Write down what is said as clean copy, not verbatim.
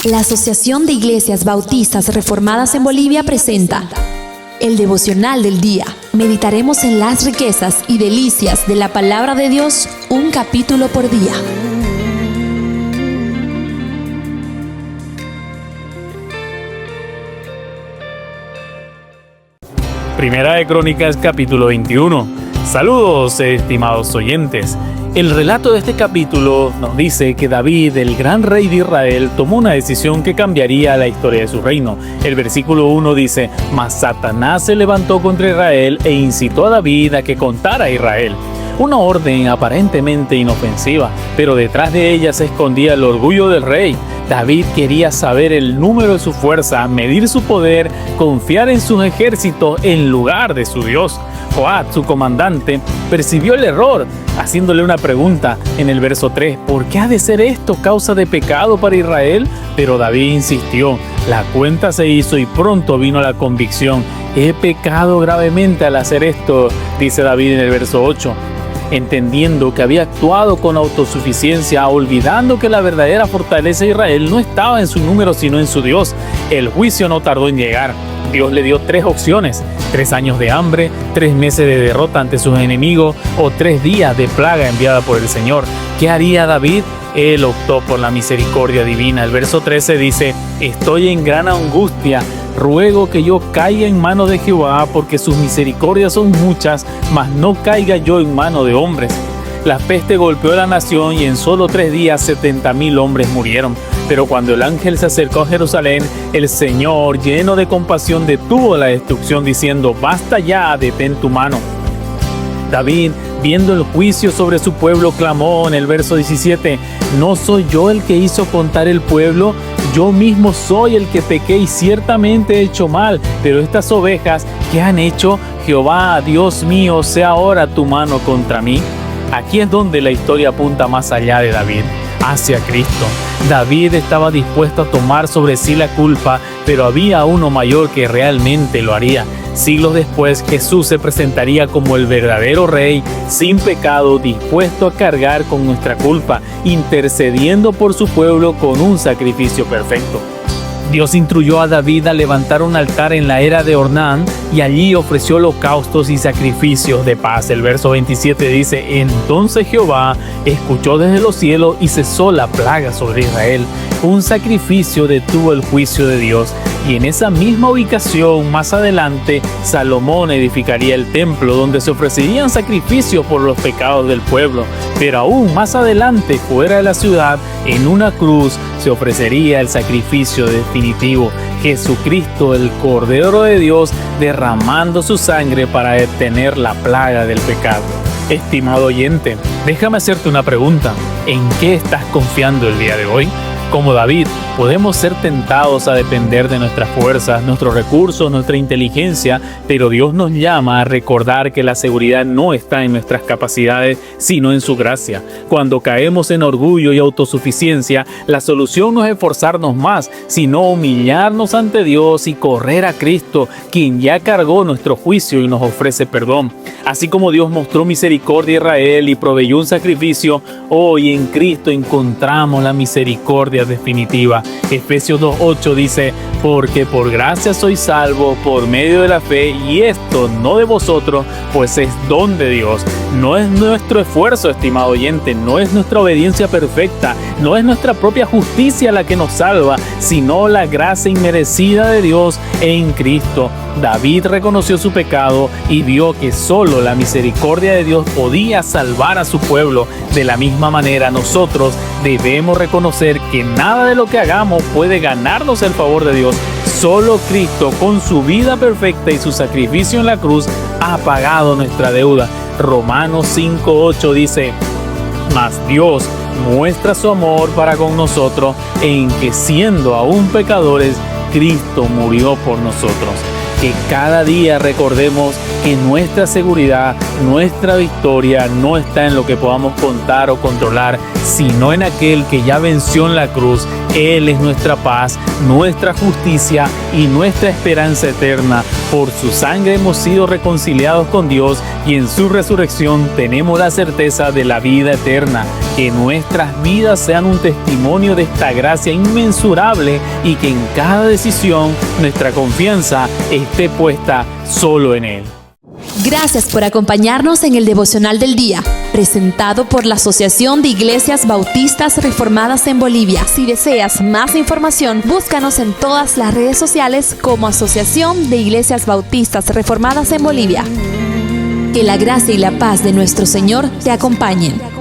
La Asociación de Iglesias Bautistas Reformadas en Bolivia presenta el devocional del día. Meditaremos en las riquezas y delicias de la palabra de Dios, un capítulo por día. Primera de Crónicas, capítulo 21. Saludos, estimados oyentes. El relato de este capítulo nos dice que David, el gran rey de Israel, tomó una decisión que cambiaría la historia de su reino. El versículo 1 dice: Mas Satanás se levantó contra Israel e incitó a David a que contara a Israel. Una orden aparentemente inofensiva, pero detrás de ella se escondía el orgullo del rey. David quería saber el número de su fuerza, medir su poder, confiar en sus ejércitos en lugar de su Dios. Joab, su comandante, percibió el error, haciéndole una pregunta en el verso 3. ¿Por qué ha de ser esto causa de pecado para Israel? Pero David insistió. La cuenta se hizo y pronto vino la convicción. He pecado gravemente al hacer esto, dice David en el verso 8. Entendiendo que había actuado con autosuficiencia, olvidando que la verdadera fortaleza de Israel no estaba en su número sino en su Dios, el juicio no tardó en llegar. Dios le dio 3 opciones: 3 años de hambre, 3 meses de derrota ante sus enemigos o 3 días de plaga enviada por el Señor. ¿Qué haría David? Él optó por la misericordia divina. El verso 13 dice: Estoy en gran angustia, ruego que yo caiga en manos de Jehová, porque sus misericordias son muchas, mas no caiga yo en manos de hombres. La peste golpeó a la nación y en solo 3 días 70,000 hombres murieron. Pero cuando el ángel se acercó a Jerusalén, el Señor, lleno de compasión, detuvo la destrucción, diciendo: Basta ya, detén tu mano. David, viendo el juicio sobre su pueblo, clamó en el verso 17: ¿No soy yo el que hizo contar el pueblo? Yo mismo soy el que pequé y ciertamente he hecho mal. Pero estas ovejas, ¿qué han hecho? Jehová, Dios mío, sea ahora tu mano contra mí. Aquí es donde la historia apunta más allá de David, hacia Cristo. David estaba dispuesto a tomar sobre sí la culpa, pero había uno mayor que realmente lo haría. Siglos después, Jesús se presentaría como el verdadero rey, sin pecado, dispuesto a cargar con nuestra culpa, intercediendo por su pueblo con un sacrificio perfecto. Dios instruyó a David a levantar un altar en la era de Ornán y allí ofreció holocaustos y sacrificios de paz. El verso 27 dice: Entonces Jehová escuchó desde los cielos y cesó la plaga sobre Israel. Un sacrificio detuvo el juicio de Dios. Y en esa misma ubicación, más adelante, Salomón edificaría el templo donde se ofrecerían sacrificios por los pecados del pueblo. Pero aún más adelante, fuera de la ciudad, en una cruz, se ofrecería el sacrificio definitivo: Jesucristo, el Cordero de Dios, derramando su sangre para detener la plaga del pecado. Estimado oyente, déjame hacerte una pregunta. ¿En qué estás confiando el día de hoy? Como David, podemos ser tentados a depender de nuestras fuerzas, nuestros recursos, nuestra inteligencia, pero Dios nos llama a recordar que la seguridad no está en nuestras capacidades, sino en su gracia. Cuando caemos en orgullo y autosuficiencia, la solución no es esforzarnos más, sino humillarnos ante Dios y correr a Cristo, quien ya cargó nuestro juicio y nos ofrece perdón. Así como Dios mostró misericordia a Israel y proveyó un sacrificio, hoy en Cristo encontramos la misericordia definitiva. Efesios 2:8 dice: Porque por gracia sois salvos por medio de la fe, y esto no de vosotros, pues es don de Dios. No es nuestro esfuerzo, estimado oyente, no es nuestra obediencia perfecta, no es nuestra propia justicia la que nos salva, sino la gracia inmerecida de Dios en Cristo. David reconoció su pecado y vio que solo la misericordia de Dios podía salvar a su pueblo. De la misma manera, nosotros debemos reconocer que nada de lo que hagamos puede ganarnos el favor de Dios. Solo Cristo, con su vida perfecta y su sacrificio en la cruz, ha pagado nuestra deuda. Romanos 5:8 dice: Mas Dios muestra su amor para con nosotros en que, siendo aún pecadores, Cristo murió por nosotros. Que cada día recordemos que nuestra seguridad, nuestra victoria no está en lo que podamos contar o controlar, sino en aquel que ya venció en la cruz Él es nuestra paz, nuestra justicia y nuestra esperanza eterna. Por su sangre hemos sido reconciliados con Dios y en su resurrección tenemos la certeza de la vida eterna. Que nuestras vidas sean un testimonio de esta gracia inmensurable y que en cada decisión nuestra confianza esté puesta solo en Él. Gracias por acompañarnos en el Devocional del Día, presentado por la Asociación de Iglesias Bautistas Reformadas en Bolivia. Si deseas más información, búscanos en todas las redes sociales como Asociación de Iglesias Bautistas Reformadas en Bolivia. Que la gracia y la paz de nuestro Señor te acompañen.